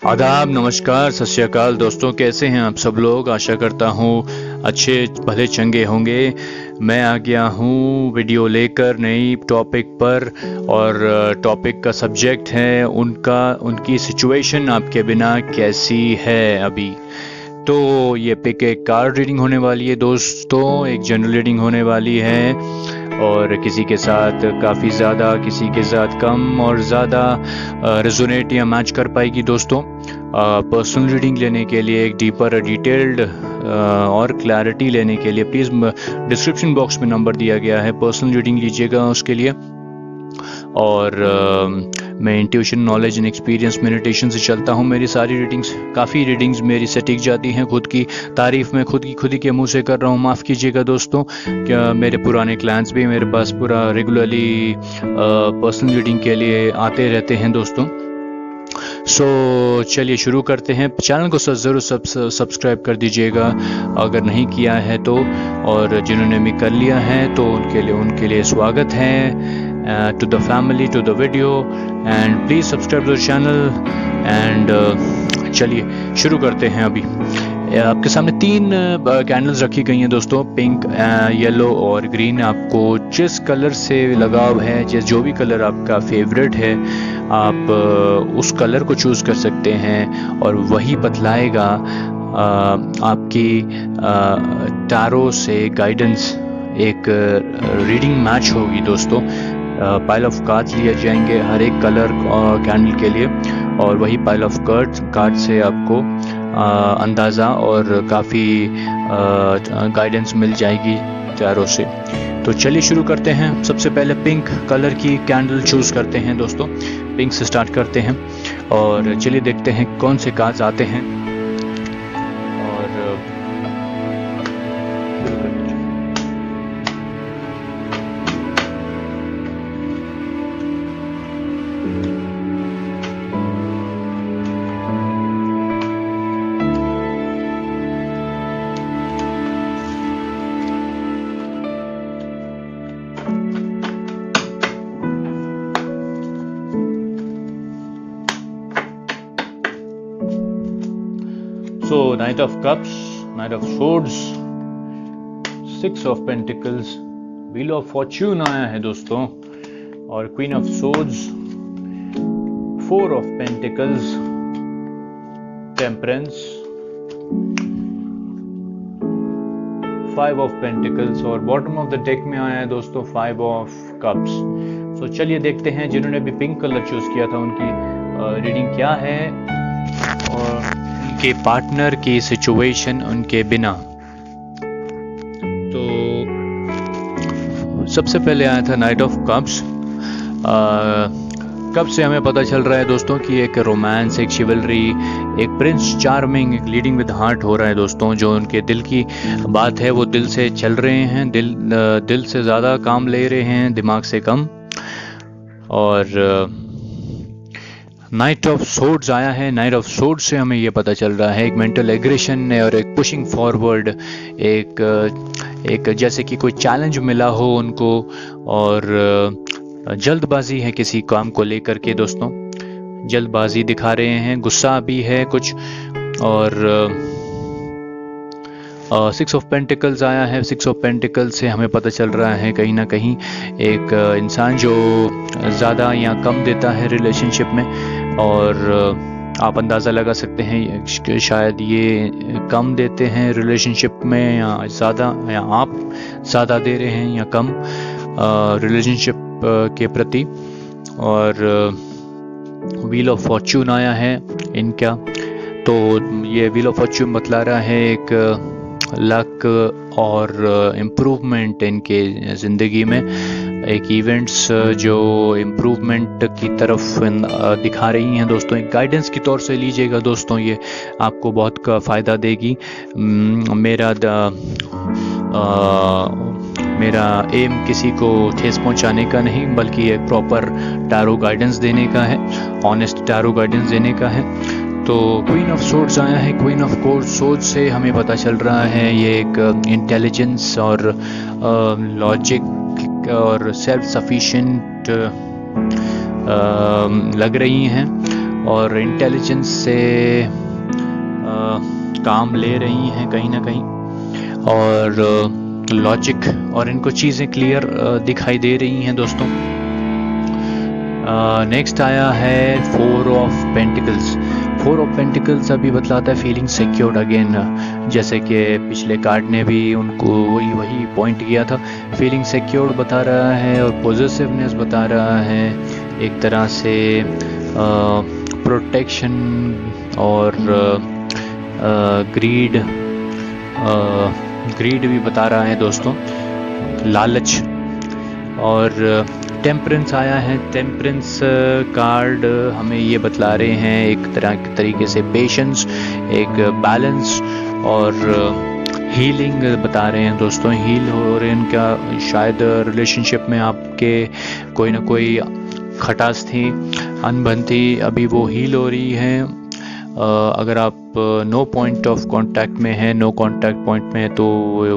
आदाब, नमस्कार, सत श्री अकाल दोस्तों, कैसे हैं आप सब लोग। आशा करता हूँ अच्छे भले चंगे होंगे। मैं आ गया हूँ वीडियो लेकर नई टॉपिक पर, और टॉपिक का सब्जेक्ट है उनकी सिचुएशन आपके बिना कैसी है अभी। तो ये पिक एक कार्ड रीडिंग होने वाली है दोस्तों, एक जनरल रीडिंग होने वाली है, और किसी के साथ काफ़ी ज़्यादा, किसी के साथ कम और ज़्यादा रेजोनेट या मैच कर पाएगी दोस्तों। पर्सनल रीडिंग लेने के लिए, एक डीपर डिटेल्ड और क्लैरिटी लेने के लिए प्लीज़ डिस्क्रिप्शन बॉक्स में नंबर दिया गया है, पर्सनल रीडिंग लीजिएगा उसके लिए। और मैं intuition, knowledge and experience, meditation से चलता हूँ। मेरी सारी रीडिंग्स, काफ़ी रीडिंग्स मेरी सटीक जाती हैं। खुद की तारीफ़ मैं खुद ही के मुंह से कर रहा हूँ, माफ़ कीजिएगा दोस्तों। क्या मेरे पुराने क्लाइंट्स भी मेरे पास पूरा रेगुलरली पर्सनल रीडिंग के लिए आते रहते हैं दोस्तों। चलिए शुरू करते हैं। चैनल को ज़रूर सब्सक्राइब कर दीजिएगा अगर नहीं किया है तो, और जिन्होंने भी कर लिया है तो उनके लिए स्वागत है। To the family, to the video, and please subscribe to the channel। and चलिए शुरू करते हैं। अभी आपके सामने 3 कैंडल्स रखी गई हैं दोस्तों, पिंक, येलो और ग्रीन। आपको जिस कलर से लगाव है, जो भी कलर आपका फेवरेट है, आप उस कलर को चूज़ कर सकते हैं, और वही बतलाएगा आपकी टैरो से गाइडेंस। एक रीडिंग मैच होगी दोस्तों। पाइल ऑफ कार्ड्स लिए जाएंगे हर एक कलर कैंडल के लिए, और वही पाइल ऑफ कार्ड से आपको अंदाज़ा और काफ़ी गाइडेंस मिल जाएगी टैरो से। तो चलिए शुरू करते हैं। सबसे पहले पिंक कलर की कैंडल चूज़ करते हैं दोस्तों। पिंक से स्टार्ट करते हैं, और चलिए देखते हैं कौन से कार्ड्स आते हैं। So Knight of Cups, Knight of Swords, Six of Pentacles, Wheel of Fortune आया है दोस्तों, और Queen of Swords, Four of Pentacles, Temperance, Five of Pentacles, और बॉटम ऑफ द डेक में आया है दोस्तों Five of Cups। So चलिए देखते हैं जिन्होंने भी पिंक कलर चूज किया था उनकी रीडिंग क्या है, और के पार्टनर की सिचुएशन उनके बिना। तो सबसे पहले आया था नाइट ऑफ कप्स। कब से हमें पता चल रहा है दोस्तों कि एक रोमांस, एक शिवलरी, एक प्रिंस चार्मिंग, एक लीडिंग विद हार्ट हो रहा है दोस्तों। जो उनके दिल की बात है वो दिल से चल रहे हैं, दिल से ज़्यादा काम ले रहे हैं, दिमाग से कम। और नाइट ऑफ सोर्ड्स आया है। नाइट ऑफ सोर्ड्स से हमें ये पता चल रहा है एक मेंटल एग्रेशन है, और एक पुशिंग फॉरवर्ड, एक जैसे कि कोई चैलेंज मिला हो उनको, और जल्दबाजी है किसी काम को लेकर के दोस्तों। जल्दबाजी दिखा रहे हैं, गुस्सा भी है कुछ। और सिक्स ऑफ पेंटिकल्स आया है। सिक्स ऑफ पेंटिकल्स से हमें पता चल रहा है कहीं ना कहीं एक इंसान जो ज़्यादा या कम देता है रिलेशनशिप में, और आप अंदाज़ा लगा सकते हैं कि शायद ये कम देते हैं रिलेशनशिप में, या ज़्यादा, या आप ज़्यादा दे रहे हैं या कम रिलेशनशिप के प्रति। और व्हील ऑफ फॉर्च्यून आया है इनका। तो ये व्हील ऑफ फॉर्च्यून बतला रहा है एक लक और इम्प्रूवमेंट इनके ज़िंदगी में, एक इवेंट्स जो इम्प्रूवमेंट की तरफ दिखा रही हैं दोस्तों। एक गाइडेंस की तौर से लीजिएगा दोस्तों, ये आपको बहुत का फ़ायदा देगी। मेरा एम किसी को ठेस पहुंचाने का नहीं, बल्कि एक प्रॉपर टैरो गाइडेंस देने का है, ऑनेस्ट टैरो गाइडेंस देने का है। तो क्वीन ऑफ सोर्ड्स आया है। क्वीन ऑफ सोर्ड्स से हमें पता चल रहा है ये एक इंटेलिजेंस और लॉजिक और सेल्फ सफिशिएंट लग रही हैं, और इंटेलिजेंस से काम ले रही हैं कहीं ना कहीं, और लॉजिक और इनको चीज़ें क्लियर दिखाई दे रही हैं दोस्तों। नेक्स्ट आया है 4 ऑफ पेंटिकल्स। 4 ऑफ पेंटिकल्स अभी बतलाता है फीलिंग सिक्योर्ड अगेन, जैसे कि पिछले कार्ड ने भी उनको वही पॉइंट किया था। फीलिंग सिक्योर्ड बता रहा है और पॉजिटिवनेस बता रहा है, एक तरह से प्रोटेक्शन और ग्रीड भी बता रहा है दोस्तों, लालच। और टेम्परेंस आया है। टेम्परेंस कार्ड हमें ये बतला रहे हैं एक तरीके से पेशेंस, एक बैलेंस और हीलिंग बता रहे हैं दोस्तों। हील हो रहे हैं इनका, शायद रिलेशनशिप में आपके कोई ना कोई खटास थी, अनबन थी, अभी वो हील हो रही है। अगर आप नो पॉइंट ऑफ कांटेक्ट में है, नो कांटेक्ट पॉइंट में है, तो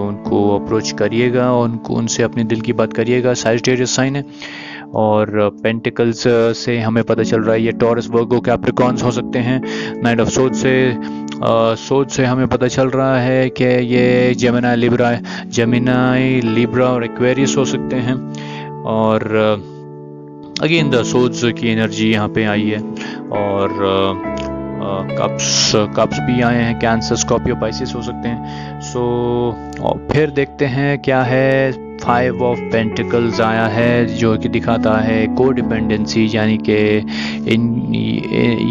उनको अप्रोच करिएगा और उनसे अपने दिल की बात करिएगा। सैजिटेरियस साइन है। और पेंटिकल्स से हमें पता चल रहा है ये टॉरस, वर्गो, कैप्रिकॉर्न्स हो सकते हैं। नाइट ऑफ सोड से हमें पता चल रहा है कि ये जेमिनाई, लिब्रा और एक्वेरियस हो सकते हैं। और अगेन द सोड्स की एनर्जी यहाँ पे आई है। और कप्स भी आए हैं, कैंसर, स्कॉर्पियो, पाइसिस हो सकते हैं। और फिर देखते हैं क्या है। 5 ऑफ पेंटिकल्स आया है जो कि दिखाता है कोडिपेंडेंसी, यानी कि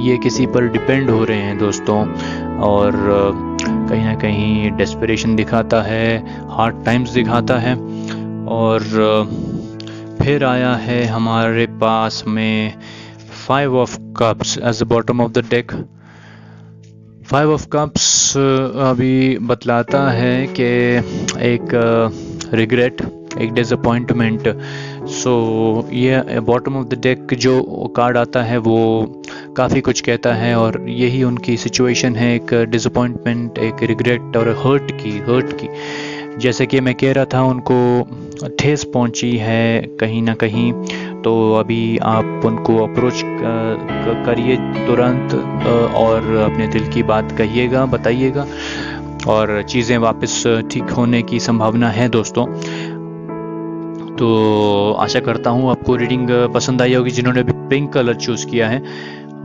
ये किसी पर डिपेंड हो रहे हैं दोस्तों। और कहीं ना कहीं डेस्परेशन दिखाता है, हार्ड टाइम्स दिखाता है। और फिर आया है हमारे पास में 5 of cups as the bottom of the deck. 5 of cups अभी बतलाता है कि एक रिग्रेट, एक डिसअपॉइंटमेंट। ये बॉटम ऑफ द डेक जो कार्ड आता है वो काफ़ी कुछ कहता है, और यही उनकी सिचुएशन है, एक डिसअपॉइंटमेंट, एक रिग्रेट और हर्ट की। जैसे कि मैं कह रहा था, उनको ठेस पहुंची है कहीं ना कहीं। तो अभी आप उनको अप्रोच करिए तुरंत और अपने दिल की बात कहिएगा, बताइएगा, और चीज़ें वापस ठीक होने की संभावना है दोस्तों। तो आशा करता हूँ आपको रीडिंग पसंद आई होगी, जिन्होंने भी पिंक कलर चूज़ किया है।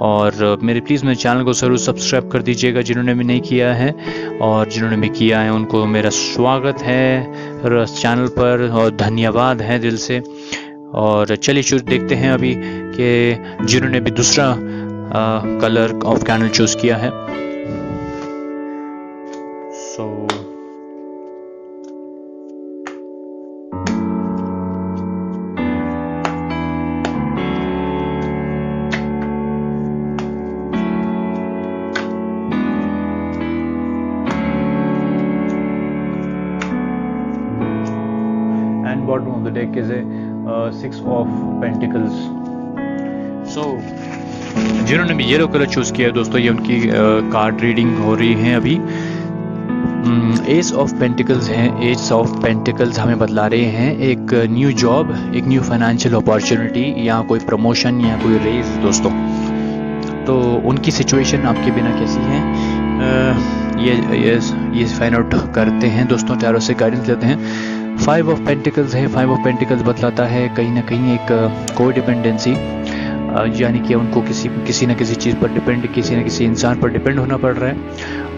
और प्लीज़ मेरे चैनल को ज़रूर सब्सक्राइब कर दीजिएगा जिन्होंने भी नहीं किया है, और जिन्होंने भी किया है उनको मेरा स्वागत है चैनल पर और धन्यवाद है दिल से। और चलिए देखते हैं अभी कि जिन्होंने भी दूसरा कलर ऑफ कैंडल चूज़ किया है। Bottom of the deck is a 6 of Pentacles. जिन्होंने भी येलो कलर चूज किया है दोस्तों, ये उनकी कार्ड रीडिंग हो रही है अभी। एस ऑफ पेंटिकल्स हैं। एस ऑफ पेंटिकल्स हमें बतला रहे हैं एक न्यू जॉब, एक न्यू फाइनेंशियल अपॉर्चुनिटी, या कोई प्रमोशन या कोई रेस दोस्तों। तो उनकी सिचुएशन आपके बिना कैसी है, ये फाइंड आउट करते हैं दोस्तों, टैरो से गाइडेंस लेते हैं। 5 ऑफ पेंटिकल्स है। 5 ऑफ पेंटिकल्स बतलाता है कहीं ना कहीं एक कोडिपेंडेंसी, यानी कि उनको किसी न किसी चीज़ पर डिपेंड, किसी न किसी इंसान पर डिपेंड होना पड़ रहा है,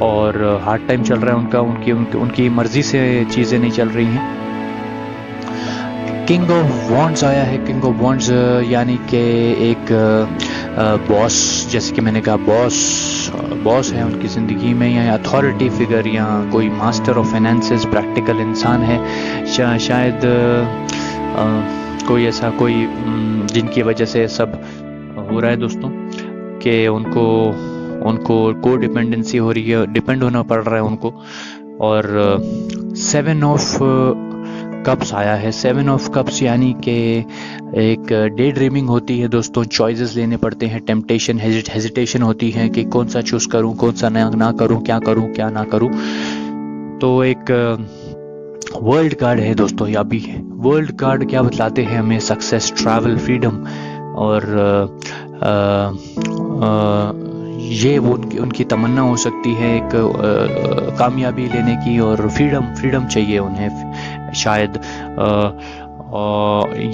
और हार्ड टाइम चल रहा है उनका। उनकी मर्जी से चीज़ें नहीं चल रही हैं। किंग ऑफ वॉन्ड्स आया है। किंग ऑफ वॉन्ड्स यानी कि एक बॉस, जैसे कि मैंने कहा बॉस है उनकी ज़िंदगी में, या अथॉरिटी फिगर, या कोई मास्टर ऑफ फाइनेंसेस, प्रैक्टिकल इंसान है। शायद कोई जिनकी वजह से सब हो रहा है दोस्तों, कि उनको को डिपेंडेंसी हो रही है, डिपेंड होना पड़ रहा है उनको। और 7 ऑफ कप्स आया है। 7 ऑफ कप्स यानी कि एक डे ड्रीमिंग होती है दोस्तों, चॉइसेस लेने पड़ते हैं, टेम्पटेशन, हेजिटेशन होती है कि कौन सा चूज़ करूं, कौन सा ना करूं, क्या ना करूं। तो एक वर्ल्ड कार्ड है दोस्तों। या भी वर्ल्ड कार्ड क्या बतलाते हैं हमें, सक्सेस, ट्रैवल, फ्रीडम और ये वो उनकी तमन्ना हो सकती है एक कामयाबी लेने की, और फ्रीडम चाहिए उन्हें शायद,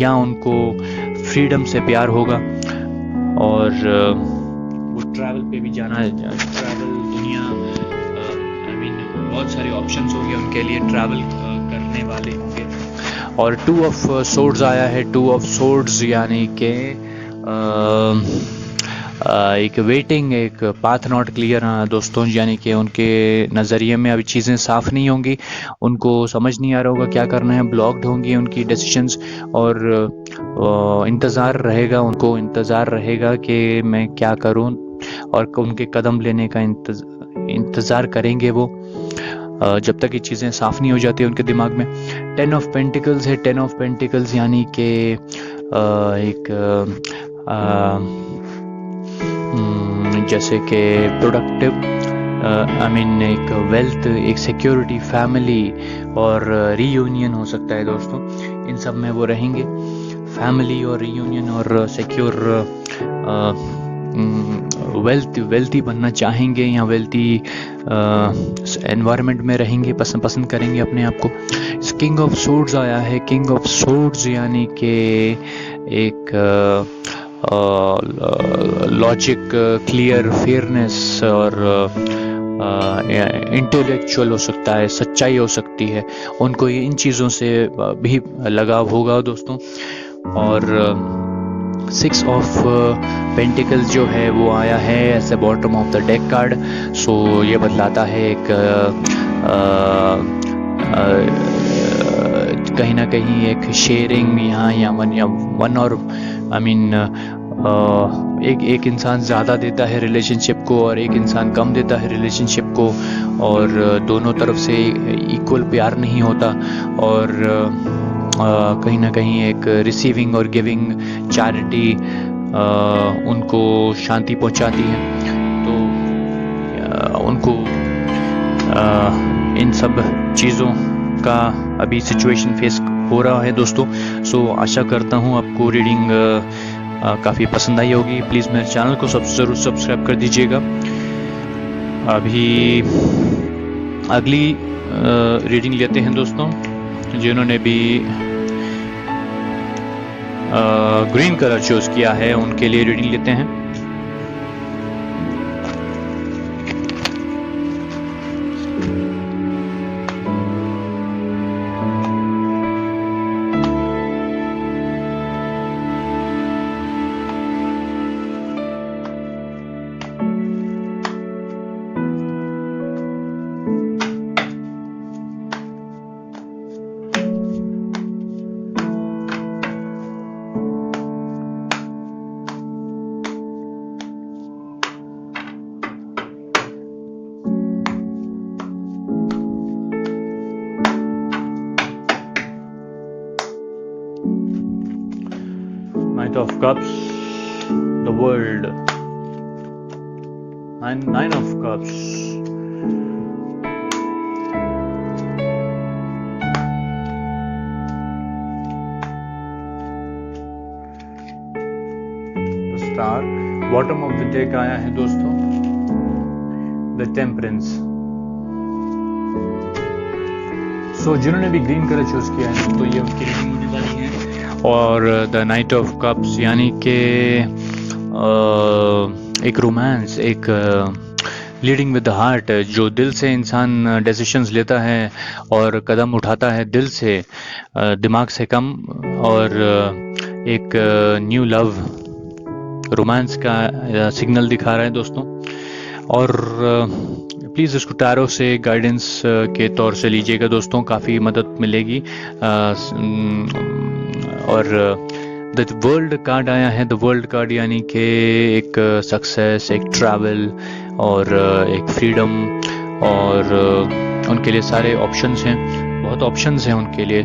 या उनको फ्रीडम से प्यार होगा, और वो ट्रैवल पे भी जाना, ट्रैवल दुनिया, आई मीन बहुत सारे ऑप्शंस होंगे उनके लिए ट्रैवल करने वाले होंगे। और 2 ऑफ सोर्ड्स आया है। 2 ऑफ सोर्ड्स यानी कि एक वेटिंग, एक पाथ नॉट क्लियर दोस्तों, यानी कि उनके नज़रिए में अभी चीज़ें साफ़ नहीं होंगी, उनको समझ नहीं आ रहा होगा क्या करना है, ब्लॉक्ड होंगी उनकी डिसीजंस, और इंतज़ार रहेगा कि मैं क्या करूं, और उनके कदम लेने का इंतज़ार करेंगे वो, जब तक ये चीज़ें साफ़ नहीं हो जाती उनके दिमाग में। 10 ऑफ पेंटिकल्स है। 10 ऑफ पेंटिकल्स यानी कि एक जैसे कि प्रोडक्टिव, आई मीन एक वेल्थ, एक सिक्योरिटी, फैमिली, और रीयूनियन हो सकता है दोस्तों। इन सब में वो रहेंगे, फैमिली और रीयूनियन और सिक्योर, वेल्थी बनना चाहेंगे, या वेल्थी एनवायरनमेंट में रहेंगे, पसंद करेंगे अपने आप को। किंग ऑफ सोर्ड्स आया है। किंग ऑफ सोर्ड्स यानी कि एक लॉजिक, क्लियर, फेयरनेस, और इंटेलेक्चुअल हो सकता है, सच्चाई हो सकती है, उनको इन चीज़ों से भी लगाव होगा दोस्तों। और 6 ऑफ पेंटिकल्स जो है वो आया है as a bottom of the deck card. So ये बतलाता है एक कहीं ना कहीं एक शेयरिंग यहाँ, या वन और आई मीन एक इंसान ज़्यादा देता है रिलेशनशिप को, और एक इंसान कम देता है रिलेशनशिप को, और दोनों तरफ से इक्वल प्यार नहीं होता, और कहीं ना कहीं एक रिसीविंग और गिविंग चैरिटी उनको शांति पहुंचाती है। तो उनको इन सब चीज़ों का अभी सिचुएशन फेस हो रहा है दोस्तों। सो आशा करता हूँ आपको रीडिंग काफ़ी पसंद आई होगी। प्लीज़ मेरे चैनल को ज़रूर सब्सक्राइब कर दीजिएगा। अभी अगली रीडिंग लेते हैं दोस्तों। जिन्होंने भी ग्रीन कलर चूज किया है उनके लिए रीडिंग लेते हैं। Knight of Cups, the World, Nine of Cups, the Star, bottom of the deck आया है दोस्तों, the Temperance। सो जिन्होंने भी ग्रीन कलर चूज किया है तो ये उनकी रीडिंग होने वाली है। और द नाइट ऑफ कप्स यानी कि एक रोमांस, एक लीडिंग विद द हार्ट, जो दिल से इंसान डिसीजंस लेता है और कदम उठाता है दिल से, दिमाग से कम, और एक न्यू लव, रोमांस का सिग्नल दिखा रहा है दोस्तों। और प्लीज़ इसको टैरो से गाइडेंस के तौर से लीजिएगा दोस्तों, काफ़ी मदद मिलेगी। और द वर्ल्ड कार्ड आया है। द वर्ल्ड कार्ड यानी कि एक सक्सेस, एक ट्रैवल, और एक फ्रीडम, और उनके लिए सारे ऑप्शंस हैं, बहुत ऑप्शंस हैं उनके लिए,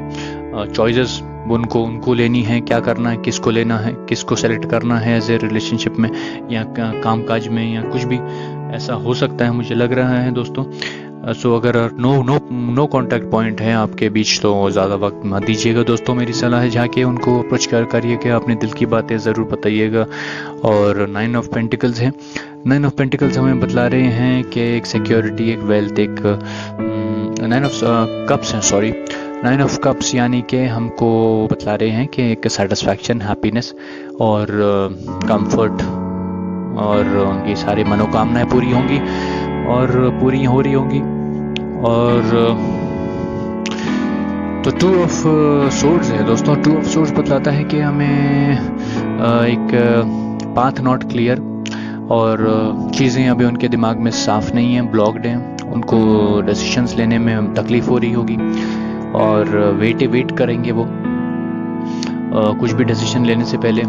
चॉइसेस उनको लेनी है, क्या करना है, किसको लेना है, किसको सेलेक्ट करना है एज ए रिलेशनशिप में, या कामकाज में, या कुछ भी ऐसा हो सकता है, मुझे लग रहा है दोस्तों। सो अगर नो कांटेक्ट पॉइंट है आपके बीच तो ज़्यादा वक्त मत दीजिएगा दोस्तों। मेरी सलाह है जाके उनको अप्रोच करिएगा, अपने दिल की बातें ज़रूर बताइएगा। और 9 ऑफ पेंटिकल्स है। 9 ऑफ पेंटिकल्स हमें बतला रहे हैं कि एक सिक्योरिटी, एक वेल्थ, एक 9 ऑफ कप्स हैं, सॉरी 9 ऑफ कप्स, यानी कि हमको बतला रहे हैं कि एक सेटिस्फैक्शन, हैप्पीनेस और कंफर्ट और उनकी सारी मनोकामनाएं पूरी होंगी और पूरी हो रही होंगी। और तो 2 ऑफ सोर्ड्स है दोस्तों। 2 ऑफ सोर्ड्स बतलाता है कि हमें एक पाथ नॉट क्लियर और चीज़ें अभी उनके दिमाग में साफ नहीं हैं, ब्लॉक्ड हैं, उनको डिसीजंस लेने में तकलीफ हो रही होगी और वेट करेंगे वो कुछ भी डिसीजन लेने से पहले।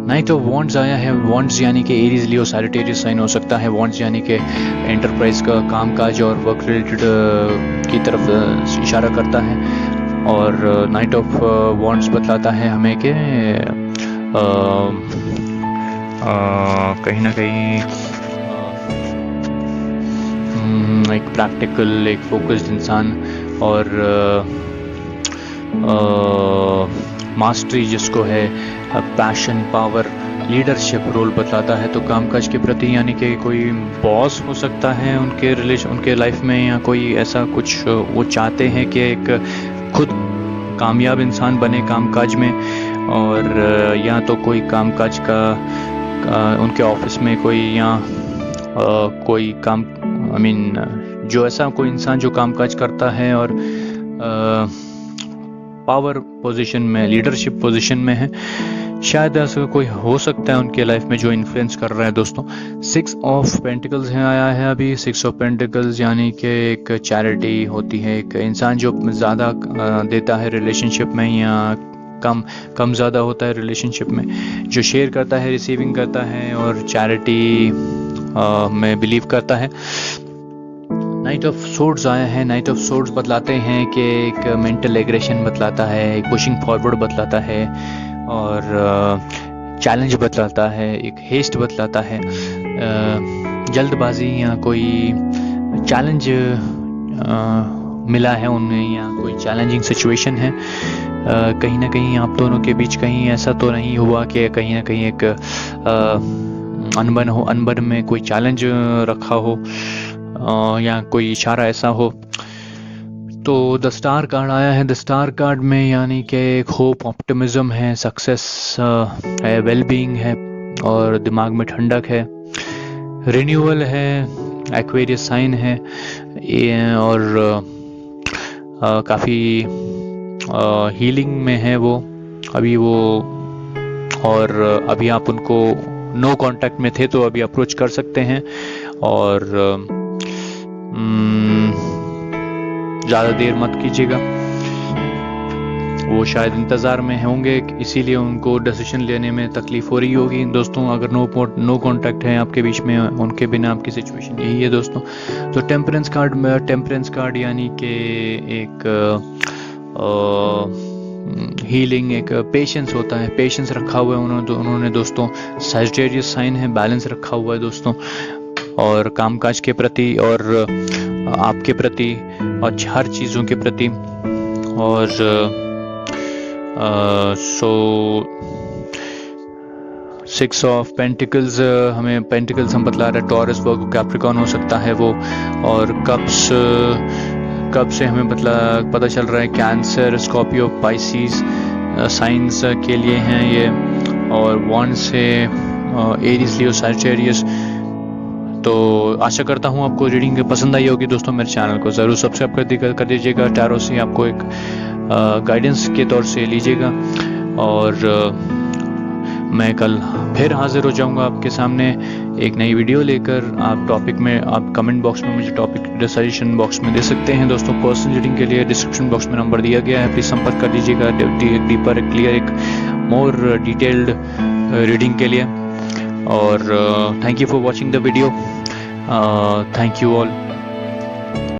नाइट ऑफ वॉन्ड्स आया है। वॉन्ड्स यानी कि एरीज, लियो, सैजिटेरियस साइन हो सकता है। वॉन्ड्स यानी कि एंटरप्राइज का कामकाज और वर्क रिलेटेड की तरफ इशारा करता है। और नाइट ऑफ वॉन्ड्स बतलाता है हमें कि कहीं ना कहीं एक प्रैक्टिकल, एक फोकस्ड इंसान और मास्टरी जिसको है, पैशन, पावर, लीडरशिप रोल बतलाता है। तो कामकाज के प्रति यानी कि कोई बॉस हो सकता है उनके लाइफ में, या कोई ऐसा कुछ वो चाहते हैं कि एक खुद कामयाब इंसान बने कामकाज में। और या तो कोई कामकाज का उनके ऑफिस में कोई, या कोई काम जो ऐसा कोई इंसान जो कामकाज करता है और पावर पोजीशन में, लीडरशिप पोजीशन में है, शायद ऐसा कोई हो सकता है उनके लाइफ में जो इन्फ्लुएंस कर रहा है दोस्तों। 6 ऑफ पेंटिकल्स है आया है अभी। 6 ऑफ पेंटिकल्स यानी कि एक चैरिटी होती है, एक इंसान जो ज़्यादा देता है रिलेशनशिप में, या कम ज़्यादा होता है रिलेशनशिप में, जो शेयर करता है, रिसीविंग करता है और चैरिटी में बिलीव करता है। नाइट ऑफ सोर्ड्स आया है। नाइट ऑफ सोर्ड्स बतलाते हैं कि एक मेंटल एग्रेशन बतलाता है, एक पुशिंग फॉरवर्ड बतलाता है और चैलेंज बतलाता है, एक हेस्ट बतलाता है, जल्दबाजी या कोई चैलेंज मिला है उन्हें, या कोई चैलेंजिंग सिचुएशन है कहीं ना कहीं आप दोनों के बीच। कहीं ऐसा तो नहीं हुआ कि कहीं ना कहीं एक अनबन में कोई चैलेंज रखा हो या कोई इशारा ऐसा हो। तो द स्टार कार्ड आया है। द स्टार कार्ड में यानी कि एक होप, ऑप्टिमिज्म है, सक्सेस है, वेलबीइंग है और दिमाग में ठंडक है, रिन्यूअल है, एक्वेरियस साइन है और काफ़ी हीलिंग में है वो अभी वो। और अभी आप उनको नो कांटेक्ट में थे तो अभी अप्रोच कर सकते हैं और ज़्यादा देर मत कीजिएगा, वो शायद इंतज़ार में होंगे, इसीलिए उनको डिसीजन लेने में तकलीफ़ हो रही होगी दोस्तों। अगर नो कांटेक्ट है आपके बीच में, उनके बिना आपकी सिचुएशन यही है दोस्तों। तो टेम्परेंस कार्ड यानी कि एक हीलिंग, एक पेशेंस होता है, पेशेंस रखा हुआ है उन्होंने दोस्तों। सैजिटेरियस साइन है, बैलेंस रखा हुआ है दोस्तों और कामकाज के प्रति और आपके प्रति और हर चीज़ों के प्रति। और सो 6 ऑफ पेंटिकल्स हमें पेंटिकल्स हम बतला रहे हैं टॉरस, वर्गो, कैप्रिकॉर्न हो सकता है वो। और कब से हमें पता चल रहा है कैंसर, स्कॉर्पियो, पाइसिस साइंस के लिए हैं ये। और वॉन्ड से एरीज, लियो, सैजिटेरियस। तो आशा करता हूँ आपको रीडिंग पसंद आई होगी दोस्तों। मेरे चैनल को ज़रूर सब्सक्राइब कर दीजिएगा। टैरो से आपको एक गाइडेंस के तौर से लीजिएगा और मैं कल फिर हाजिर हो जाऊंगा आपके सामने एक नई वीडियो लेकर। आप टॉपिक में, आप कमेंट बॉक्स में मुझे टॉपिक सजेशन बॉक्स में दे सकते हैं दोस्तों। पर्सनल रीडिंग के लिए डिस्क्रिप्शन बॉक्स में नंबर दिया गया है, प्लीज़ संपर्क कर दीजिएगा एक डीपर, एक क्लियर, एक मोर डिटेल्ड रीडिंग के लिए। और thank you for watching the video. Thank you all.